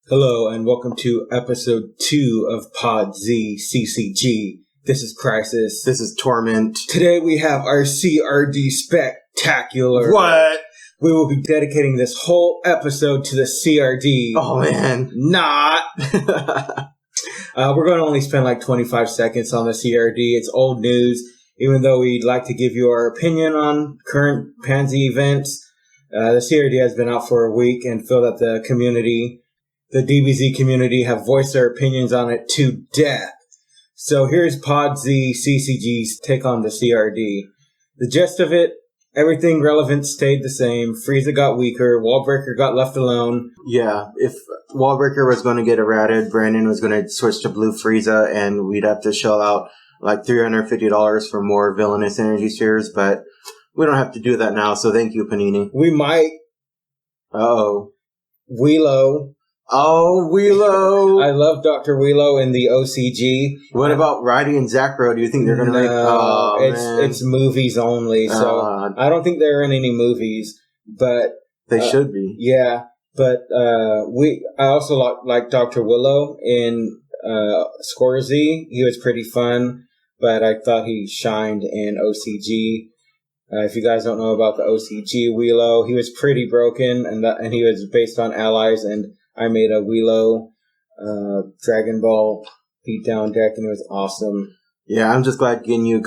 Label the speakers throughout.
Speaker 1: Hello and welcome to episode 2 of DBZ CCG. This is Crisis.
Speaker 2: This is Torment.
Speaker 1: Today we have our CRD Spectacular.
Speaker 2: What?
Speaker 1: We will be dedicating this whole episode to the CRD.
Speaker 2: Oh man.
Speaker 1: Not. We're going to only spend like 25 seconds on the CRD. It's old news, even though we'd like to give you our opinion on current Pansy events. The CRD has been out for a week and feel that the DBZ community have voiced their opinions on it to death. So here's DBZ CCG's take on the CRD. The gist of it, everything relevant stayed the same. Frieza got weaker. Wallbreaker got left alone.
Speaker 2: Yeah, if Wallbreaker was going to get errated, Brandon was going to switch to Blue Frieza, and we'd have to shell out like $350 for more villainous energy spheres, but we don't have to do that now, so thank you, Panini.
Speaker 1: We might.
Speaker 2: Uh-oh.
Speaker 1: Wheelo.
Speaker 2: Oh, Wheelo!
Speaker 1: I love Dr. Wheelo in the OCG.
Speaker 2: What about Ridey and Zacro? Do you think they're going to make... Oh,
Speaker 1: it's movies only, so I don't think they're in any movies, but...
Speaker 2: They should be.
Speaker 1: Yeah, but I also like Dr. Willow in Scorzy. He was pretty fun, but I thought he shined in OCG. If you guys don't know about the OCG Wheelo, he was pretty broken, and he was based on allies, and I made a Wheelo Dragon Ball beatdown deck, and it was awesome.
Speaker 2: Yeah, I'm just glad Ginyu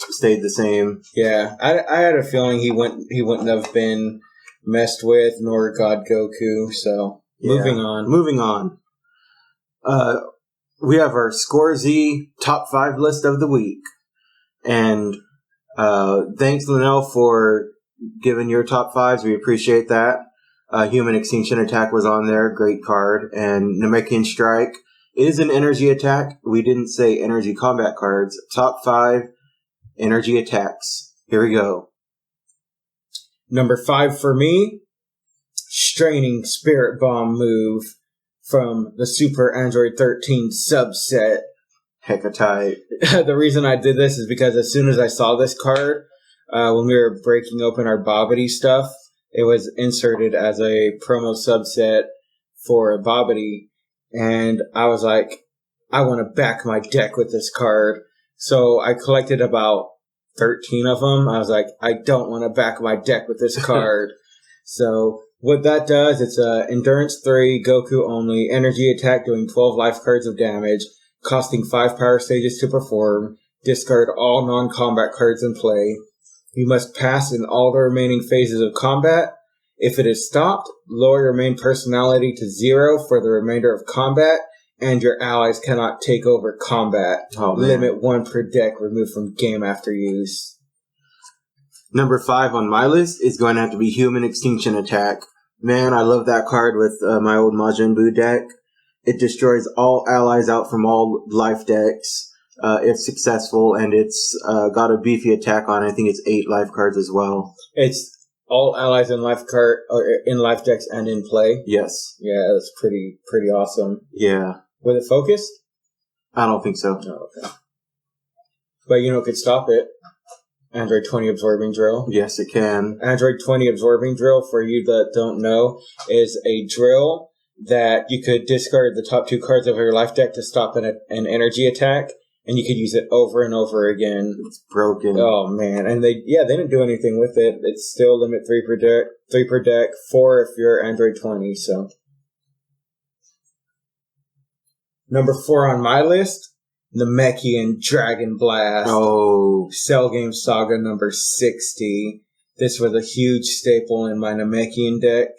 Speaker 2: stayed the same.
Speaker 1: Yeah, I had a feeling he wouldn't have been messed with, nor God Goku. So
Speaker 2: yeah. Moving on. We have our Scorzy top 5 list of the week, and thanks Linnell for giving your top 5s. We appreciate that. Human Extinction Attack was on there. Great card. And Namekian Strike is an energy attack. We didn't say energy combat cards. Top 5 energy attacks. Here we go.
Speaker 1: Number 5 for me, Straining Spirit Bomb move from the Super Android 13 subset.
Speaker 2: Hecka tight.
Speaker 1: The reason I did this is because as soon as I saw this card, when we were breaking open our Bobbity stuff, it was inserted as a promo subset for Bobbity, and I was like, I want to back my deck with this card. So I collected about 13 of them. I was like, I don't want to back my deck with this card. So what that does, it's a Endurance 3, Goku only, energy attack doing 12 life cards of damage, costing 5 power stages to perform, discard all non-combat cards in play. You must pass in all the remaining phases of combat. If it is stopped, lower your main personality to 0 for the remainder of combat, and your allies cannot take over combat. Limit 1 per deck removed from game after use.
Speaker 2: Number 5 on my list is going to have to be Human Extinction Attack. Man, I love that card with my old Majin Buu deck. It destroys all allies out from all life decks. If successful, and it's got a beefy attack on. I think it's 8 life cards as well.
Speaker 1: It's all allies in life decks and in play.
Speaker 2: Yes.
Speaker 1: Yeah, that's pretty awesome.
Speaker 2: Yeah.
Speaker 1: Was it focused?
Speaker 2: I don't think so.
Speaker 1: Oh, okay. But you know, it could stop it. Android 20 Absorbing Drill.
Speaker 2: Yes, it can.
Speaker 1: Android 20 Absorbing Drill, for you that don't know, is a drill that you could discard the top 2 cards of your life deck to stop an energy attack. And you could use it over and over again.
Speaker 2: It's broken.
Speaker 1: Oh man! And they didn't do anything with it. It's still limit 3 per deck, 4 if you're Android 20. So number 4 on my list, Namekian Dragon Blast.
Speaker 2: Oh,
Speaker 1: Cell Game Saga number 60. This was a huge staple in my Namekian deck,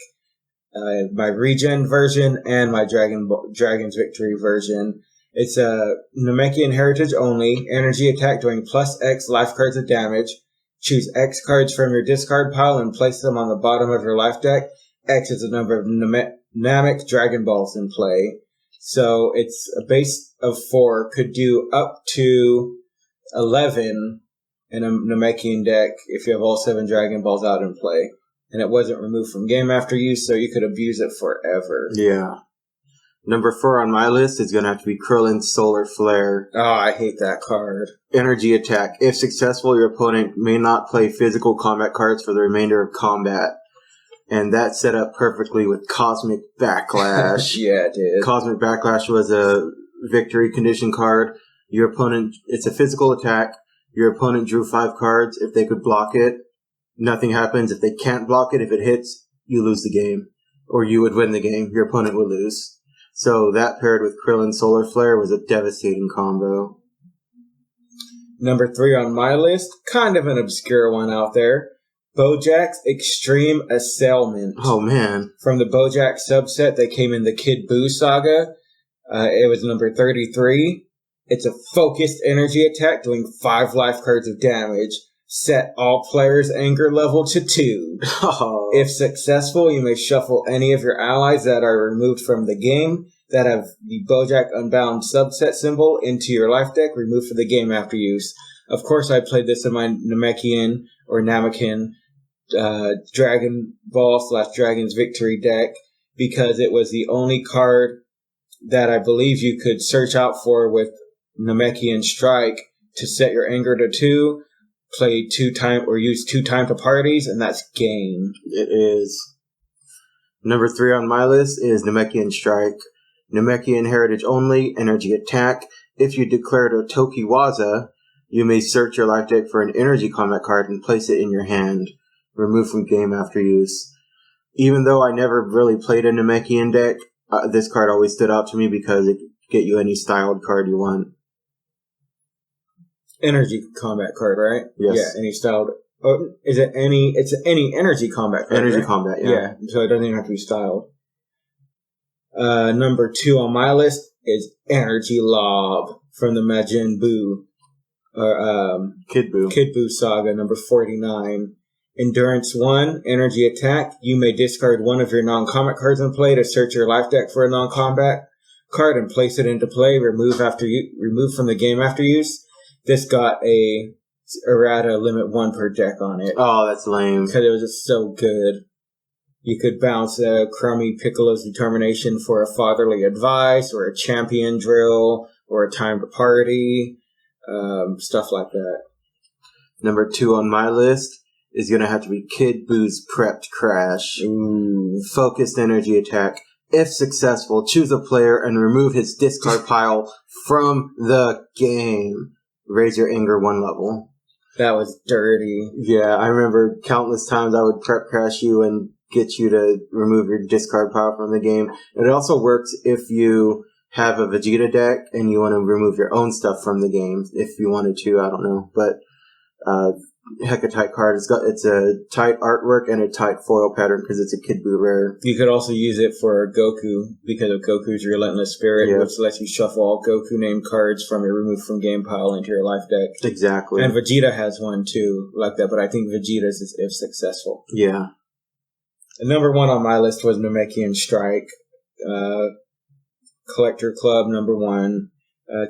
Speaker 1: my Regen version, and my Dragon's Victory version. It's a Namekian Heritage only, energy attack doing plus X life cards of damage. Choose X cards from your discard pile and place them on the bottom of your life deck. X is the number of Namek Dragon Balls in play. So it's a base of 4, could do up to 11 in a Namekian deck if you have all 7 Dragon Balls out in play. And it wasn't removed from game after use, so you could abuse it forever.
Speaker 2: Yeah. Number 4 on my list is going to have to be Krillin's Solar Flare.
Speaker 1: Oh, I hate that card.
Speaker 2: Energy attack. If successful, your opponent may not play physical combat cards for the remainder of combat. and that set up perfectly with Cosmic Backlash.
Speaker 1: Yeah, it did.
Speaker 2: Cosmic Backlash was a victory condition card. Your opponent, it's a physical attack. Your opponent drew 5 cards. If they could block it, nothing happens. If they can't block it, if it hits, you lose the game. Or you would win the game. Your opponent would lose. So that paired with Krillin Solar Flare was a devastating combo.
Speaker 1: Number 3 on my list, kind of an obscure one out there. Bojack's Extreme Assailment.
Speaker 2: Oh, man.
Speaker 1: From the Bojack subset that came in the Kid Buu saga. It was number 33. It's a focused energy attack doing 5 life cards of damage. Set all players' anger level to 2.
Speaker 2: Oh.
Speaker 1: If successful, you may shuffle any of your allies that are removed from the game that have the Bojack Unbound subset symbol into your life deck, removed for the game after use. Of course, I played this in my Namekian or Namekian Dragon Ball / Dragon's Victory deck because it was the only card that I believe you could search out for with Namekian Strike to set your anger to 2, play 2 times or use 2 times to parties, and that's game.
Speaker 2: It is. Number 3 on my list is Namekian Strike. Namekian Heritage only, energy attack. If you declare it a Tokiwaza, you may search your life deck for an energy combat card and place it in your hand. Remove from game after use. Even though I never really played a Namekian deck, this card always stood out to me because it could get you any styled card you want.
Speaker 1: Energy combat card, right?
Speaker 2: Yes.
Speaker 1: Yeah, any styled. Oh, is it any? It's any energy combat card.
Speaker 2: Energy
Speaker 1: right?
Speaker 2: combat, yeah.
Speaker 1: Yeah, so it doesn't even have to be styled. Number 2 on my list is Energy Lob from the Majin Buu, or
Speaker 2: Kid Buu
Speaker 1: saga, number 49. Endurance 1, energy attack. You may discard one of your non-combat cards in play to search your life deck for a non-combat card and place it into play. Remove from the game after use. This got a errata limit 1 per deck on it.
Speaker 2: Oh, that's lame.
Speaker 1: Because it was just so good. You could bounce Crummy Piccolo's Determination for a Fatherly Advice, or a Champion Drill, or a Time to Party, stuff like that.
Speaker 2: Number 2 on my list is going to have to be Kid Buu's Prepped Crash.
Speaker 1: Ooh.
Speaker 2: Focused energy attack. If successful, choose a player and remove his discard pile from the game. Raise your anger 1 level.
Speaker 1: That was dirty.
Speaker 2: Yeah, I remember countless times I would prep crash you and get you to remove your discard pile from the game. It also works if you have a Vegeta deck and you want to remove your own stuff from the game. If you wanted to, I don't know. But heck, a tight card. It's a tight artwork and a tight foil pattern because it's a Kid Buu rare.
Speaker 1: You could also use it for Goku because of Goku's Relentless Spirit, which lets you shuffle all Goku-named cards from your removed from game pile into your life deck.
Speaker 2: Exactly.
Speaker 1: And Vegeta has one too, like that, but I think Vegeta's is if successful.
Speaker 2: Yeah.
Speaker 1: And number 1 on my list was Namekian Strike. Collector Club, number 1.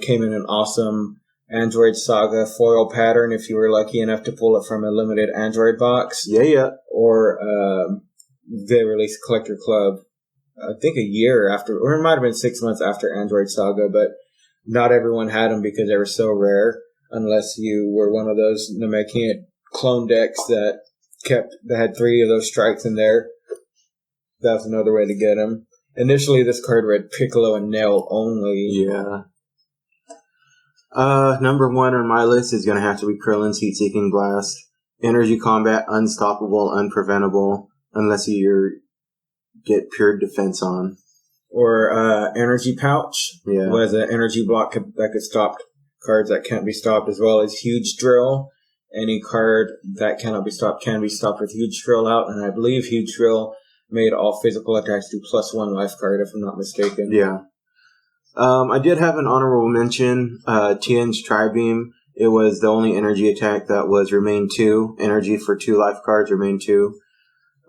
Speaker 1: Came in an awesome Android Saga foil pattern if you were lucky enough to pull it from a limited Android box.
Speaker 2: Yeah.
Speaker 1: Or they released Collector Club, I think a year after, or it might have been 6 months after Android Saga, but not everyone had them because they were so rare, unless you were one of those Namekian clone decks that had 3 of those strikes in there. That's another way to get them. Initially, this card read Piccolo and Nail only.
Speaker 2: Yeah. Number 1 on my list is going to have to be Krillin's Heat-Seeking Blast. Energy combat, unstoppable, unpreventable, unless you get pure defense on.
Speaker 1: Or Energy Pouch.
Speaker 2: Yeah.
Speaker 1: Was an energy block that could stop cards that can't be stopped, as well as Huge Drill. Any card that cannot be stopped can be stopped with Huge Drill out, and I believe Huge Drill made all physical attacks do +1 life card, if I'm not mistaken.
Speaker 2: Yeah. I did have an honorable mention, Tien's Tri-Beam. It was the only energy attack that was Remain 2. Energy for 2 life cards, Remain 2.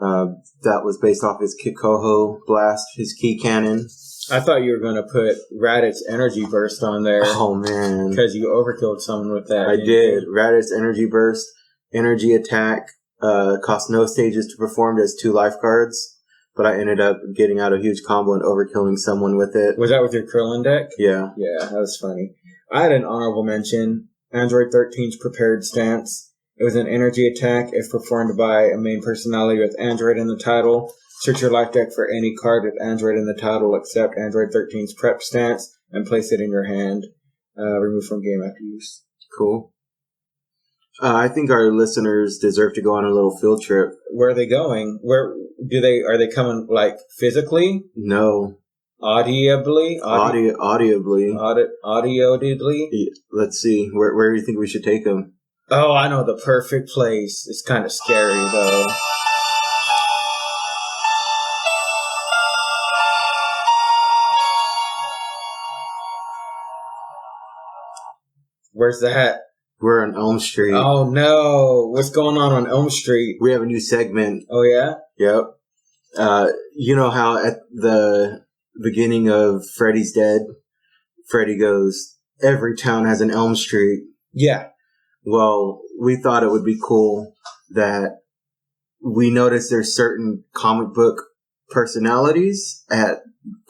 Speaker 2: That was based off his Kikoho Blast, his Key Cannon.
Speaker 1: I thought you were going to put Raditz Energy Burst on there.
Speaker 2: Oh, man.
Speaker 1: Because you overkilled someone with that.
Speaker 2: I did. Raditz Energy Burst, energy attack, cost no stages to perform as 2 life cards. But I ended up getting out a huge combo and overkilling someone with it.
Speaker 1: Was that with your Krillin deck?
Speaker 2: Yeah.
Speaker 1: Yeah, that was funny. I had an honorable mention. Android 13's Prepared Stance. It was an energy attack if performed by a main personality with Android in the title. Search your life deck for any card with Android in the title except Android 13's prep stance and place it in your hand. Remove from game after use.
Speaker 2: Cool. I think our listeners deserve to go on a little field trip.
Speaker 1: Where are they going? Where are they coming, like, physically?
Speaker 2: No.
Speaker 1: Audibly?
Speaker 2: Audibly.
Speaker 1: Audibly?
Speaker 2: Let's see. Where do you think we should take them?
Speaker 1: Oh, I know the perfect place. It's kind of scary, though. Where's that?
Speaker 2: We're on Elm Street.
Speaker 1: Oh, no. What's going on Elm Street?
Speaker 2: We have a new segment.
Speaker 1: Oh, yeah?
Speaker 2: Yep. You know how at the beginning of Freddy's Dead, Freddy goes, every town has an Elm Street.
Speaker 1: Yeah.
Speaker 2: Well, we thought it would be cool that we noticed there's certain comic book personalities at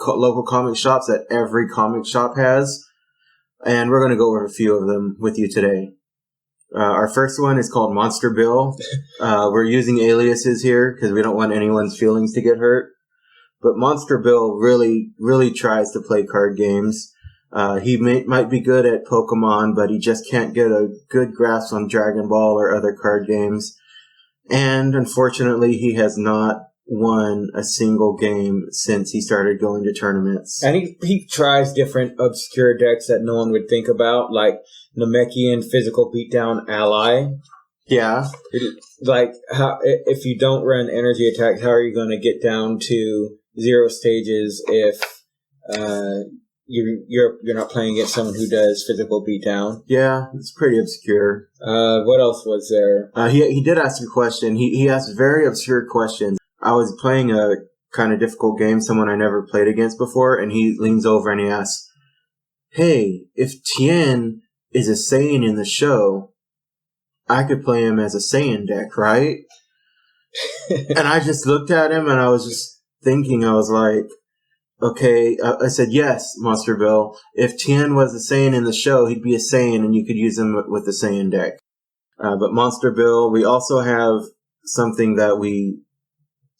Speaker 2: local comic shops that every comic shop has. And we're going to go over a few of them with you today. Our first one is called Monster Bill. We're using aliases here because we don't want anyone's feelings to get hurt. But Monster Bill really, really tries to play card games. He might be good at Pokemon, but he just can't get a good grasp on Dragon Ball or other card games. And unfortunately, he has not won a single game since he started going to tournaments.
Speaker 1: And he tries different obscure decks that no one would think about, like Namekian Physical Beatdown Ally.
Speaker 2: Yeah.
Speaker 1: Like, how if you don't run energy attack, how are you going to get down to 0 stages if you're not playing against someone who does physical beatdown?
Speaker 2: Yeah, it's pretty obscure.
Speaker 1: What else was there?
Speaker 2: He did ask a question. He asked very obscure questions. I was playing a kind of difficult game, someone I never played against before, and he leans over and he asks, "Hey, if Tien is a Saiyan in the show, I could play him as a Saiyan deck, right?" And I just looked at him and I was just thinking, I was like, okay, I said, yes, Monster Bill. If Tien was a Saiyan in the show, he'd be a Saiyan and you could use him with the Saiyan deck. But Monster Bill, we also have something that we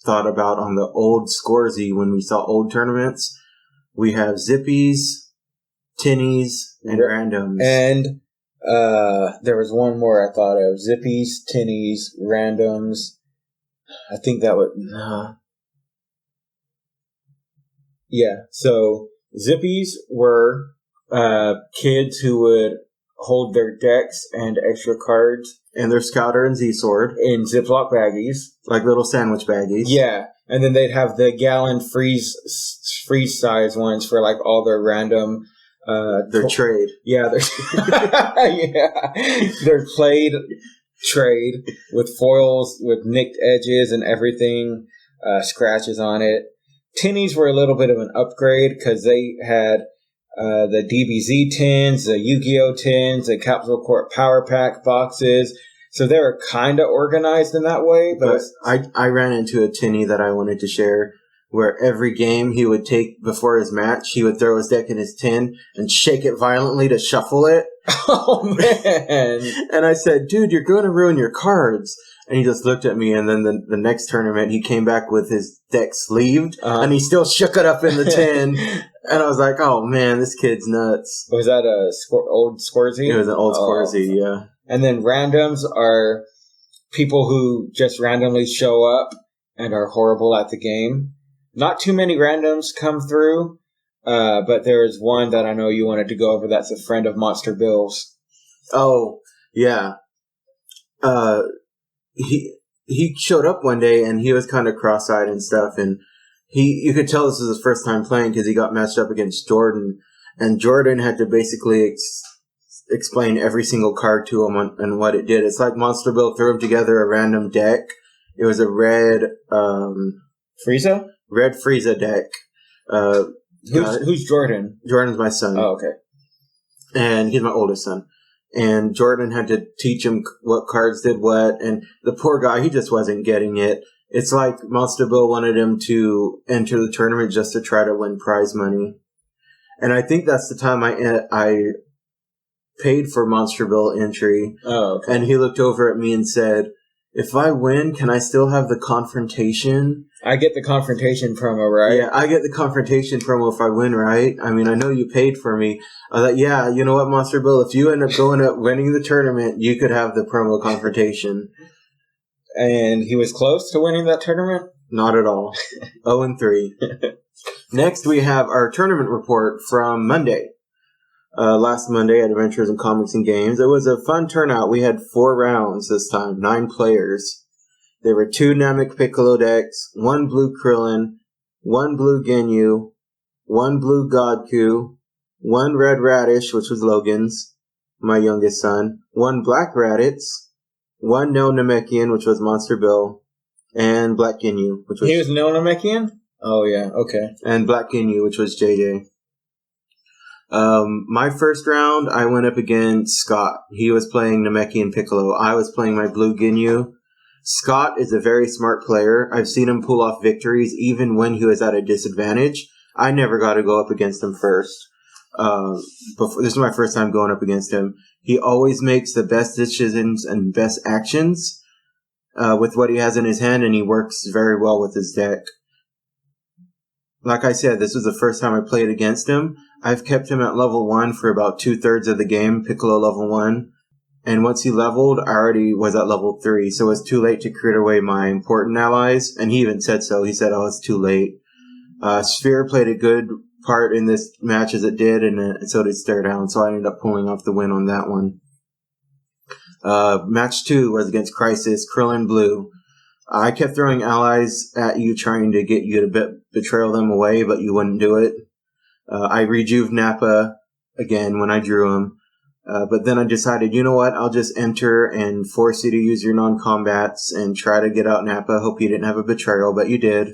Speaker 2: thought about on the old Scoresy when we saw old tournaments. We have Zippies, Tinnies, and Randoms.
Speaker 1: And there was one more I thought of. Zippies, Tinnies, Randoms. I think that would... Yeah, so Zippies were kids who would hold their decks and extra cards
Speaker 2: and their Scouter and Z-Sword
Speaker 1: in Ziploc baggies.
Speaker 2: Like little sandwich baggies.
Speaker 1: Yeah, and then they'd have the gallon freeze size ones for like all their random...
Speaker 2: their trade.
Speaker 1: Yeah, their played trade with foils, with nicked edges and everything, scratches on it. Tinnies were a little bit of an upgrade because they had the DBZ tins, the Yu-Gi-Oh tins, the Capsule Corp Power Pack boxes. So they were kind of organized in that way. But
Speaker 2: I ran into a Tinny that I wanted to share where every game he would take before his match, he would throw his deck in his tin and shake it violently to shuffle it.
Speaker 1: Oh, man.
Speaker 2: And I said, dude, you're going to ruin your cards. And he just looked at me, and then the next tournament, he came back with his deck sleeved, and he still shook it up in the tin. And I was like, oh, man, this kid's nuts.
Speaker 1: Was that a old Scoresy?
Speaker 2: It was an old Scoresy, yeah.
Speaker 1: And then randoms are people who just randomly show up and are horrible at the game. Not too many randoms come through, but there is one that I know you wanted to go over that's a friend of Monster Bill's.
Speaker 2: Oh, yeah. He showed up one day and he was kind of cross-eyed and stuff, and you could tell this was his first time playing because he got matched up against Jordan, and Jordan had to basically explain every single card to him and what it did. It's like Monster Bill threw him together a random deck. It was a red
Speaker 1: Frieza?
Speaker 2: Red Frieza deck.
Speaker 1: Who's Jordan?
Speaker 2: Jordan's my son.
Speaker 1: Oh, okay.
Speaker 2: And he's my oldest son. And Jordan had to teach him what cards did what, and the poor guy, he just wasn't getting it. It's like Monster Bill wanted him to enter the tournament just to try to win prize money. And I think that's the time I paid for Monster Bill entry.
Speaker 1: Oh, okay.
Speaker 2: And he looked over at me and said, "If I win, can I still have the confrontation?"
Speaker 1: I get the confrontation promo, right?
Speaker 2: Yeah, I get the confrontation promo if I win, right? I mean, I know you paid for me. I thought, yeah, you know what, Monster Bill? If you end up winning the tournament, you could have the promo confrontation.
Speaker 1: And he was close to winning that tournament?
Speaker 2: Not at all. 0-3. Next, we have our tournament report from Monday. Last Monday at Adventures in Comics and Games. It was a fun turnout. We had 4 rounds this time, 9 players. There were 2 Namek Piccolo decks, 1 blue Krillin, 1 blue Ginyu, 1 blue Godku, 1 red Radish, which was Logan's, my youngest son, 1 black Raditz, 1 no Namekian, which was Monster Bill, and black Ginyu, which was...
Speaker 1: He was no Namekian? Oh, yeah, okay.
Speaker 2: And black Ginyu, which was JJ. My first round, I went up against Scott. He was playing Namekian Piccolo. I was playing my blue Ginyu. Scott is a very smart player. I've seen him pull off victories even when he was at a disadvantage. I never got to go up against him first. This is my first time going up against him. He always makes the best decisions and best actions with what he has in his hand, and he works very well with his deck. Like I said, this was the first time I played against him. I've kept him at level 1 for about 2/3 of the game, Piccolo level 1. And once he leveled, I already was at level 3, so it was too late to clear away my important allies. And he even said so. He said, "Oh, it's too late." Sphere played a good part in this match as it did, and so did Stare Down, so I ended up pulling off the win on that one. Match 2 was against Crisis, Krillin Blue. I kept throwing allies at you, trying to get you to betrayal them away, but you wouldn't do it. I rejuve Nappa again when I drew him. But then I decided, you know what, I'll just enter and force you to use your non-combats and try to get out Nappa. Hope you didn't have a betrayal, but you did.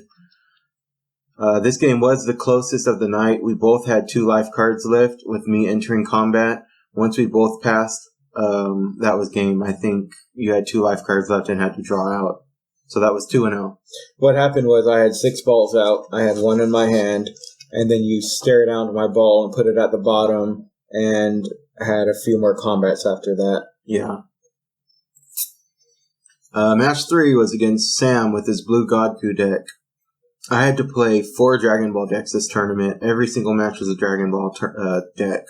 Speaker 2: This game was the closest of the night. We both had 2 life cards left with me entering combat. Once we both passed, that was game. I think you had 2 life cards left and had to draw out. So that was 2-0.
Speaker 1: What happened was I had 6 balls out. I had 1 in my hand, and then you stared down to my ball and put it at the bottom, and had a few more combats after that.
Speaker 2: Yeah. Match 3 was against Sam with his blue Godku deck. I had to play 4 Dragon Ball decks this tournament. Every single match was a Dragon Ball deck.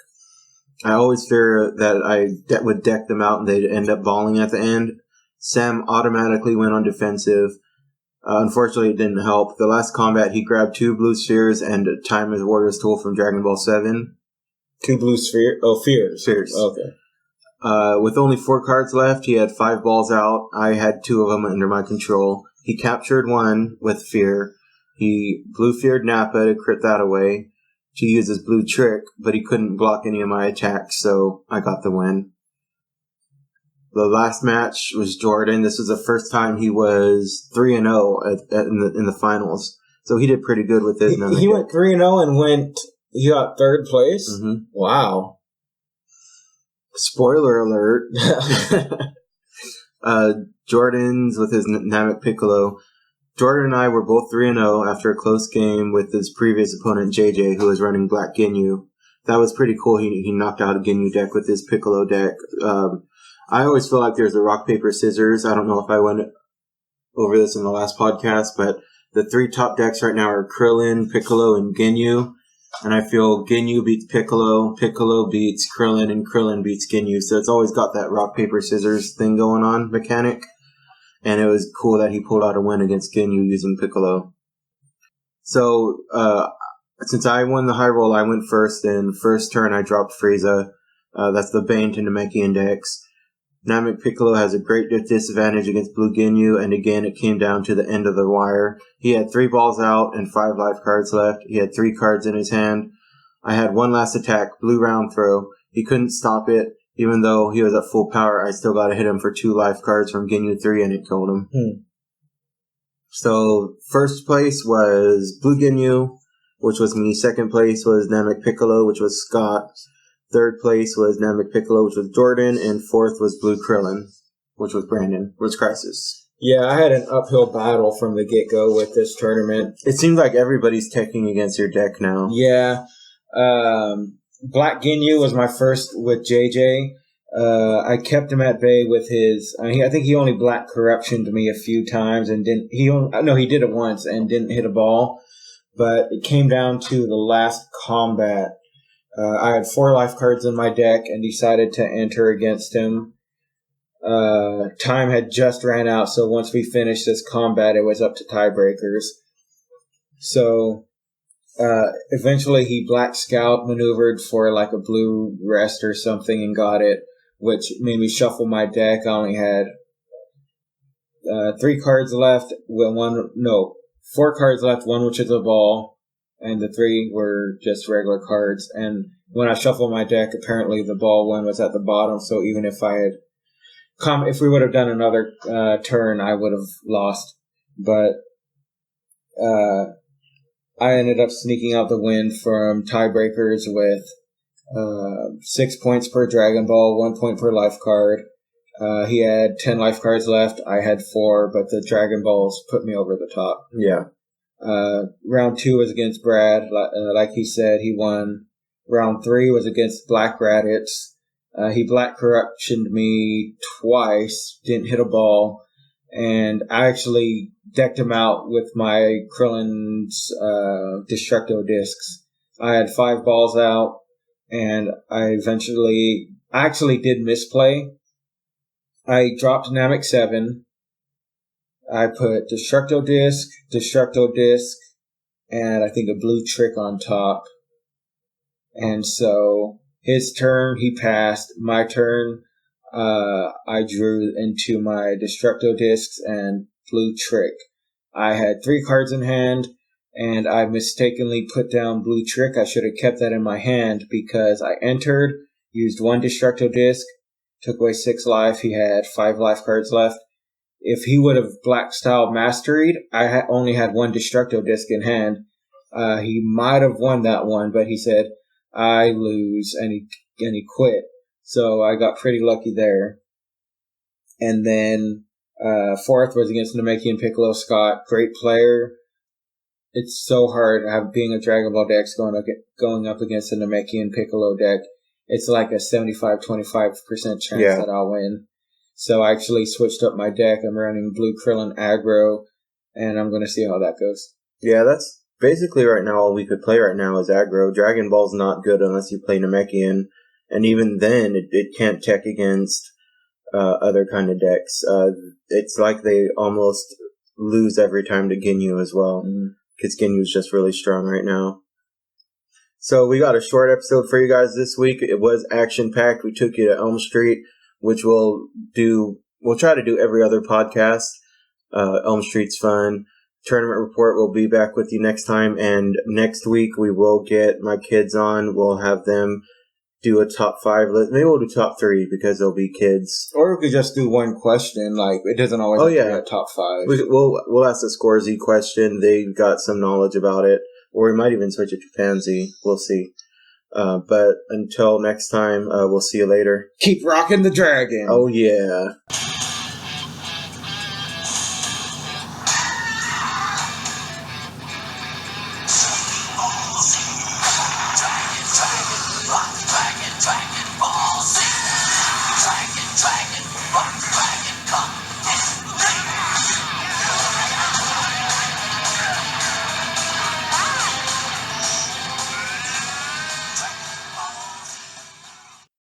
Speaker 2: I always fear that I would deck them out and they'd end up balling at the end. Sam automatically went on defensive. Unfortunately, it didn't help. The last combat, he grabbed 2 blue spheres and a Time as Warrior's Tool from Dragon Ball 7.
Speaker 1: 2 blue spheres? Oh, fears.
Speaker 2: Spheres.
Speaker 1: Okay.
Speaker 2: With only 4 cards left, he had 5 balls out. I had 2 of them under my control. He captured 1 with fear. He blue feared Nappa to crit that away, to use his blue trick, but he couldn't block any of my attacks, so I got the win. The last match was Jordan. This was the first time he was 3-0 in the finals, so he did pretty good with it.
Speaker 1: He went 3-0 and he got 3rd place?
Speaker 2: Mm-hmm.
Speaker 1: Wow.
Speaker 2: Spoiler alert. Jordan's with his Namek Piccolo. Jordan and I were both 3-0 after a close game with his previous opponent, JJ, who was running Black Ginyu. That was pretty cool. He knocked out a Ginyu deck with his Piccolo deck. I always feel like there's a rock, paper, scissors. I don't know if I went over this in the last podcast, but the 3 top decks right now are Krillin, Piccolo, and Ginyu. And I feel Ginyu beats Piccolo, Piccolo beats Krillin, and Krillin beats Ginyu. So it's always got that rock, paper, scissors thing going on, mechanic. And it was cool that he pulled out a win against Ginyu using Piccolo. So, since I won the high roll, I went first, and first turn I dropped Frieza. That's the Bane to Namekian decks. Namek Piccolo has a great disadvantage against Blue Ginyu, and again, it came down to the end of the wire. He had 3 balls out and 5 life cards left. He had 3 cards in his hand. I had 1 last attack, Blue Round Throw. He couldn't stop it. Even though he was at full power, I still got to hit him for 2 life cards from Ginyu 3, and it killed him. So, first place was Blue Ginyu, which was me. Second place was Namek Piccolo, which was Scott. Third place was Namek Piccolo, which was Jordan. And 4th was Blue Krillin, which was Brandon, which was Crisis.
Speaker 1: Yeah, I had an uphill battle from the get-go with this tournament.
Speaker 2: It seems like everybody's teching against your deck now.
Speaker 1: Yeah. Black Ginyu was my first with JJ. I kept him at bay with his. I think he only Black Corruptioned me a few times and didn't. He did it once and didn't hit a ball. But it came down to the last combat. I had 4 life cards in my deck and decided to enter against him. Time had just ran out, so once we finished this combat, it was up to tiebreakers. So eventually he Black Scout maneuvered for like a blue rest or something and got it, which made me shuffle my deck. I only had 3 cards left. 4 cards left, 1 which is a ball, and the 3 were just regular cards. And when I shuffled my deck, apparently the ball one was at the bottom, so even if if we would have done another turn, I would have lost. But I ended up sneaking out the win from tiebreakers with 6 points per Dragon Ball, 1 point per life card. He had 10 life cards left. I had 4, but the Dragon Balls put me over the top.
Speaker 2: Yeah.
Speaker 1: Round 2 was against Brad. Like he said, he won. Round 3 was against Black Raditz. He Black Corruptioned me twice, didn't hit a ball, and I actually decked him out with my Krillin's Destructo Discs. I had 5 balls out, and I actually did misplay. I dropped Namek 7. I put Destructo Disc, and I think a blue trick on top. And so his turn, he passed. My turn, I drew into my Destructo Discs and blue trick. I had 3 cards in hand, and I mistakenly put down blue trick. I should have kept that in my hand because I entered, used 1 Destructo Disc, took away 6 life. He had 5 life cards left. If he would have Black Style Masteried, I only had 1 Destructo Disc in hand. He might have won that one, but he said, I lose, and he quit. So I got pretty lucky there. And then 4th was against Namekian Piccolo Scott. Great player. It's so hard being a Dragon Ball deck going up against a Namekian Piccolo deck. It's like a 75-25% chance that I'll win. So I actually switched up my deck. I'm running Blue Krillin aggro, and I'm going to see how that goes.
Speaker 2: Yeah, that's basically right now all we could play right now is aggro. Dragon Ball's not good unless you play Namekian, and even then it can't tech against other kind of decks. It's like they almost lose every time to Ginyu as well, because Ginyu's just really strong right now. So we got a short episode for you guys this week. It was action-packed. We took you to Elm Street, which we'll try to do every other podcast. Elm Street's fun. Tournament report will be back with you next time, and next week we will get my kids on. We'll have them do a top 5 list. Maybe we'll do top 3 because they'll be kids.
Speaker 1: Or we could just do one question. Like, it doesn't always have to be a top 5.
Speaker 2: We'll ask the Scorzy question. They've got some knowledge about it. Or we might even switch it to Pansy. We'll see. But until next time, we'll see you later.
Speaker 1: Keep rocking the dragon.
Speaker 2: Oh, yeah.